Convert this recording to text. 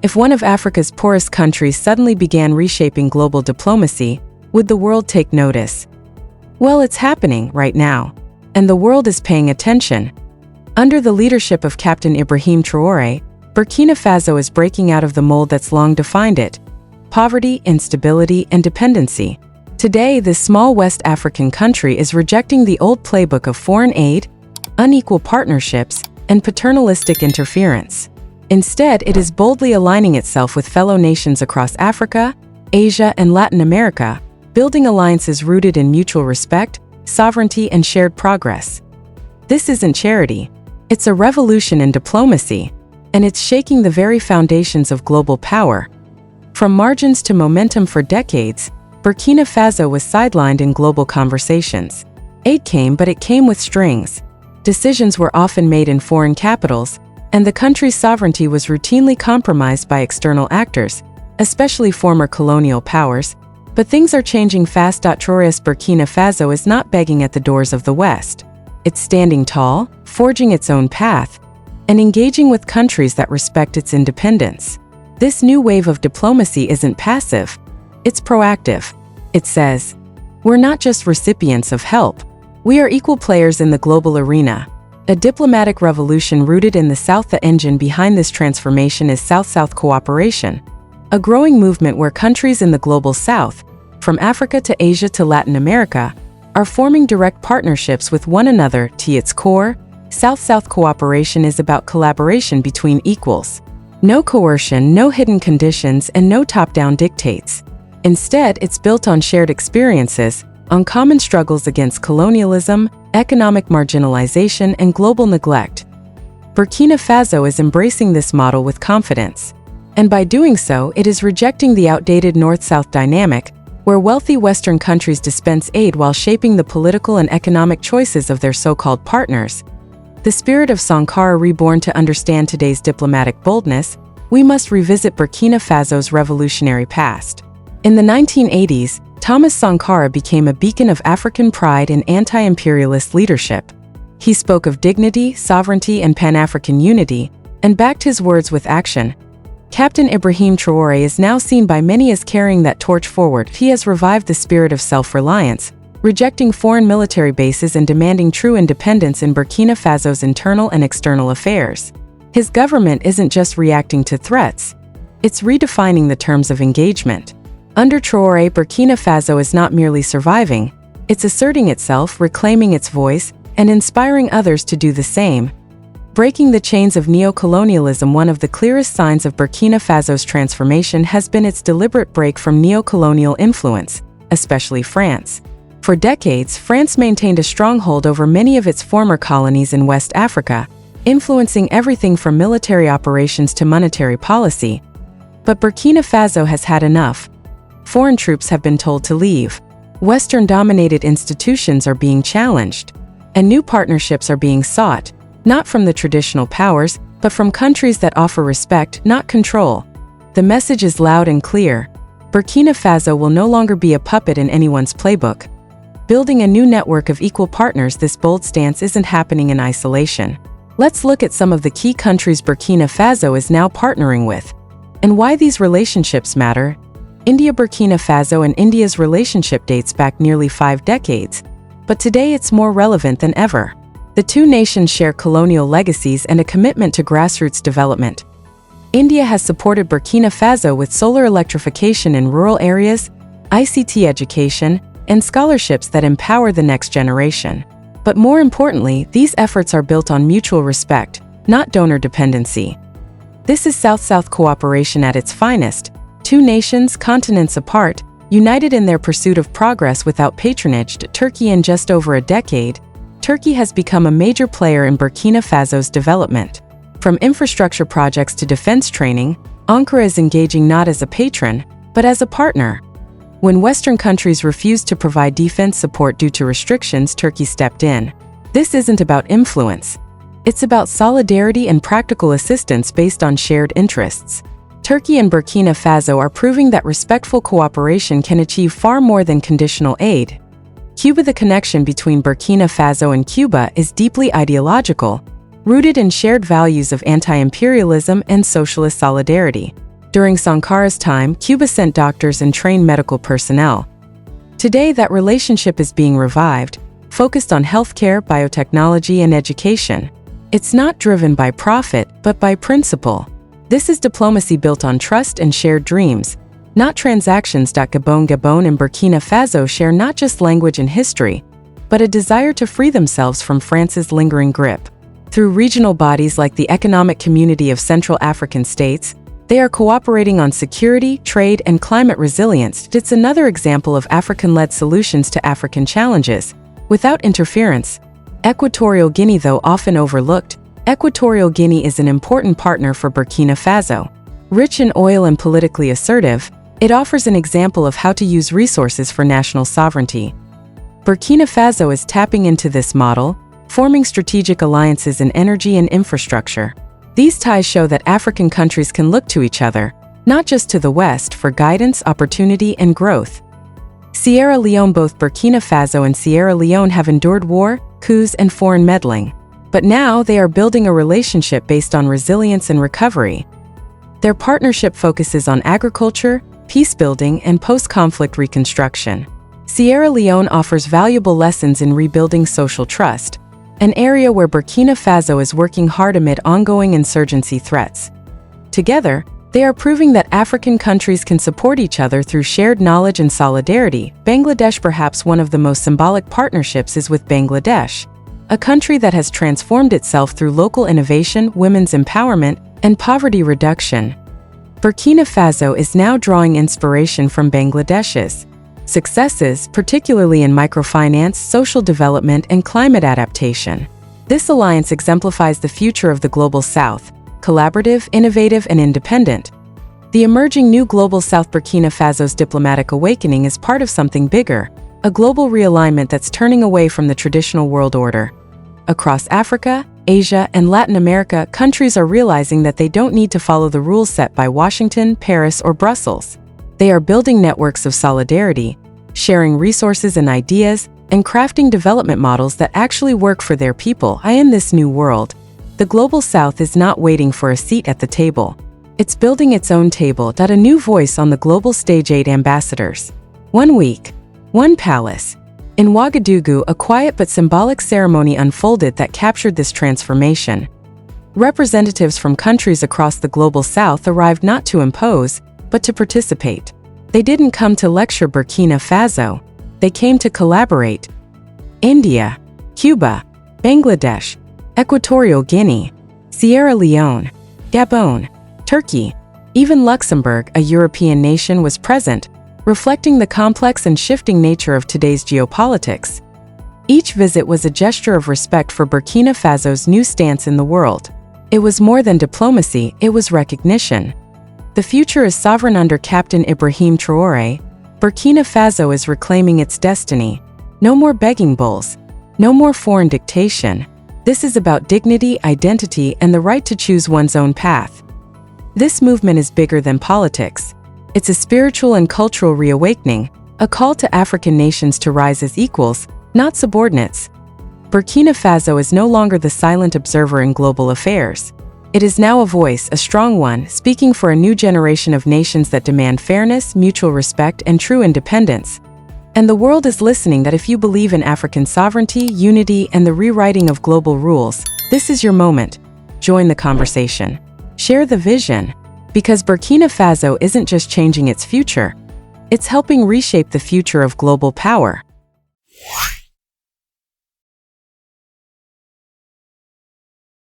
If one of Africa's poorest countries suddenly began reshaping global diplomacy, would the world take notice? Well, it's happening right now, and the world is paying attention. Under the leadership of Captain Ibrahim Traoré, Burkina Faso is breaking out of the mold that's long defined it: poverty, instability, and dependency. Today, this small West African country is rejecting the old playbook of foreign aid, unequal partnerships, and paternalistic interference. Instead, it is boldly aligning itself with fellow nations across Africa, Asia, and Latin America, building alliances rooted in mutual respect, sovereignty, and shared progress. This isn't charity. It's a revolution in diplomacy, and it's shaking the very foundations of global power. From margins to momentum for decades, Burkina Faso was sidelined in global conversations. Aid came, but it came with strings. Decisions were often made in foreign capitals, and the country's sovereignty was routinely compromised by external actors, especially former colonial powers. But things are changing fast. Traoré's Burkina Faso is not begging at the doors of the West. It's standing tall, forging its own path, and engaging with countries that respect its independence. This new wave of diplomacy isn't passive, it's proactive. It says, we're not just recipients of help, we are equal players in the global arena. A diplomatic revolution rooted in the South. The engine behind this transformation is South-South cooperation, a growing movement where countries in the global South, from Africa to Asia to Latin America, are forming direct partnerships with one another. To its core, South-South cooperation is about collaboration between equals. No coercion, no hidden conditions, and no top-down dictates. Instead, it's built on shared experiences, on common struggles against colonialism, economic marginalization, and global neglect. Burkina Faso is embracing this model with confidence. And by doing so, it is rejecting the outdated North-South dynamic, where wealthy Western countries dispense aid while shaping the political and economic choices of their so-called partners. The spirit of Sankara reborn. To understand today's diplomatic boldness, we must revisit Burkina Faso's revolutionary past. In the 1980s, Thomas Sankara became a beacon of African pride and anti-imperialist leadership. He spoke of dignity, sovereignty, and Pan-African unity, and backed his words with action. Captain Ibrahim Traoré is now seen by many as carrying that torch forward. He has revived the spirit of self-reliance, rejecting foreign military bases and demanding true independence in Burkina Faso's internal and external affairs. His government isn't just reacting to threats, it's redefining the terms of engagement. Under Traoré, Burkina Faso is not merely surviving, it's asserting itself, reclaiming its voice, and inspiring others to do the same. Breaking the chains of neo-colonialism. One of the clearest signs of Burkina Faso's transformation has been its deliberate break from neo-colonial influence, especially France. For decades, France maintained a stronghold over many of its former colonies in West Africa, influencing everything from military operations to monetary policy. But Burkina Faso has had enough. Foreign troops have been told to leave. Western-dominated institutions are being challenged, and new partnerships are being sought, not from the traditional powers, but from countries that offer respect, not control. The message is loud and clear. Burkina Faso will no longer be a puppet in anyone's playbook. Building a new network of equal partners. This bold stance isn't happening in isolation. Let's look at some of the key countries Burkina Faso is now partnering with, and why these relationships matter. India. Burkina Faso and India's relationship dates back nearly 5 decades, but today it's more relevant than ever. The two nations share colonial legacies and a commitment to grassroots development. India has supported Burkina Faso with solar electrification in rural areas, ICT education, and scholarships that empower the next generation. But more importantly, these efforts are built on mutual respect, not donor dependency. This is South-South cooperation at its finest. Two nations, continents apart, united in their pursuit of progress without patronage. Turkey. In just over a decade, Turkey has become a major player in Burkina Faso's development. From infrastructure projects to defense training, Ankara is engaging not as a patron, but as a partner. When Western countries refused to provide defense support due to restrictions, Turkey stepped in. This isn't about influence. It's about solidarity and practical assistance based on shared interests. Turkey and Burkina Faso are proving that respectful cooperation can achieve far more than conditional aid. Cuba. The connection between Burkina Faso and Cuba is deeply ideological, rooted in shared values of anti-imperialism and socialist solidarity. During Sankara's time, Cuba sent doctors and trained medical personnel. Today, that relationship is being revived, focused on healthcare, biotechnology, and education. It's not driven by profit, but by principle. This is diplomacy built on trust and shared dreams, not transactions. Gabon and Burkina Faso share not just language and history, but a desire to free themselves from France's lingering grip. Through regional bodies like the Economic Community of Central African States, they are cooperating on security, trade, and climate resilience. It's another example of African-led solutions to African challenges, without interference. Equatorial Guinea, though often overlooked, Equatorial Guinea is an important partner for Burkina Faso. Rich in oil and politically assertive, it offers an example of how to use resources for national sovereignty. Burkina Faso is tapping into this model, forming strategic alliances in energy and infrastructure. These ties show that African countries can look to each other, not just to the West, for guidance, opportunity, and growth. Sierra Leone. Both Burkina Faso and Sierra Leone have endured war, coups, and foreign meddling. But now they are building a relationship based on resilience and recovery. Their partnership focuses on agriculture, peace-building, and post-conflict reconstruction. Sierra Leone offers valuable lessons in rebuilding social trust, an area where Burkina Faso is working hard amid ongoing insurgency threats. Together, they are proving that African countries can support each other through shared knowledge and solidarity. Bangladesh. Perhaps one of the most symbolic partnerships is with Bangladesh, a country that has transformed itself through local innovation, women's empowerment, and poverty reduction. Burkina Faso is now drawing inspiration from Bangladesh's successes, particularly in microfinance, social development, and climate adaptation. This alliance exemplifies the future of the Global South: collaborative, innovative, and independent. The emerging new Global South. Burkina Faso's diplomatic awakening is part of something bigger, a global realignment that's turning away from the traditional world order. Across Africa, Asia, and Latin America, countries are realizing that they don't need to follow the rules set by Washington, Paris, or Brussels. They are building networks of solidarity, sharing resources and ideas, and crafting development models that actually work for their people. In this new world, the Global South is not waiting for a seat at the table. It's building its own table. A new voice on the global stage. 8 ambassadors. 1 week. 1 palace. In Ouagadougou, a quiet but symbolic ceremony unfolded that captured this transformation. Representatives from countries across the Global South arrived not to impose, but to participate. They didn't come to lecture Burkina Faso. They came to collaborate. India, Cuba, Bangladesh, Equatorial Guinea, Sierra Leone, Gabon, Turkey, even Luxembourg, a European nation, was present, reflecting the complex and shifting nature of today's geopolitics. Each visit was a gesture of respect for Burkina Faso's new stance in the world. It was more than diplomacy, it was recognition. The future is sovereign under Captain Ibrahim Traoré. Burkina Faso is reclaiming its destiny. No more begging bowls. No more foreign dictation. This is about dignity, identity, and the right to choose one's own path. This movement is bigger than politics. It's a spiritual and cultural reawakening, a call to African nations to rise as equals, not subordinates. Burkina Faso is no longer the silent observer in global affairs. It is now a voice, a strong one, speaking for a new generation of nations that demand fairness, mutual respect, and true independence. And the world is listening. That if you believe in African sovereignty, unity, and the rewriting of global rules, this is your moment. Join the conversation. Share the vision. Because Burkina Faso isn't just changing its future, it's helping reshape the future of global power.